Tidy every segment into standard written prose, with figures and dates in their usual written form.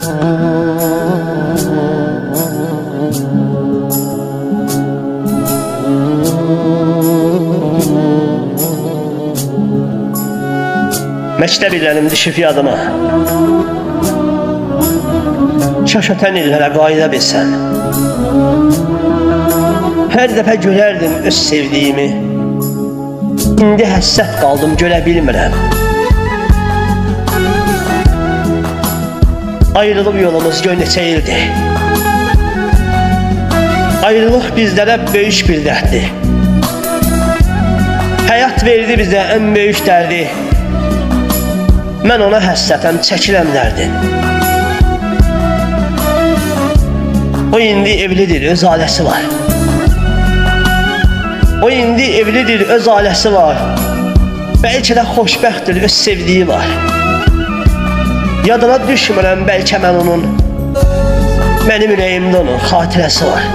Məktəb illərim düşüb yadıma. Kaş ötən illərə qayıda bilsəm. Hər dəfə görərdim öz sevdiyimi. İndi həssət qaldım, görə bilmirəm. Ayrılıb yolumuz gör neçə ildir. Ayrılıq bizlərə böyük bir dərddir. Həyat verdi bizə ən böyük dərdi. Mən ona həssətəm, çəkirəm dərdin. O indi evlidir, öz ailəsi var. O indi evlidir, öz ailəsi var. Bəlkə də xoşbəxtdir, öz sevdiyi var. Yadına düşmürəm bəlkə mən onun. Mənim ürəyimdə onun xatirəsi var.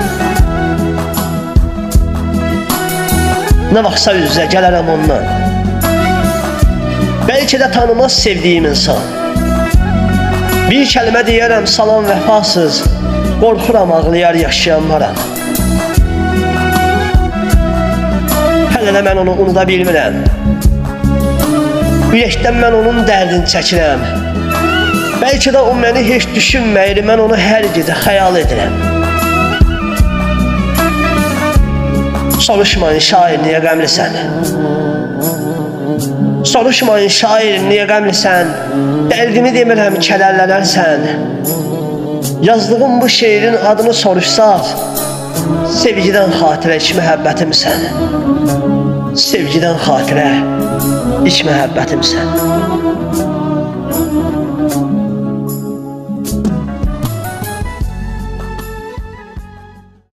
Nə vaxtsa üzə gələrəm ondan. Bəlkə də tanımaz sevdiyim insan. Bir kəlmə deyərəm salam vəfasız. Qorxuram ağlayar yaşayanmaram. Hələ də mən onu unuda bilmirəm. Ürəkdən mən onun dərdini çəkirəm. Bəlkə də o məni heç düşünməyir, mən onu hər gecə xəyal edirəm. Soruşmayın şair niyə qəmlisən? Soruşmayın şair niyə qəmlisən? Dərdimi demirəm kədərlənərsən. Yazdığım bu şeirin adını soruşsaq, sevgidən xatirə iç məhəbbətimsən. Sevgidən xatirə iç məhəbbətimsən.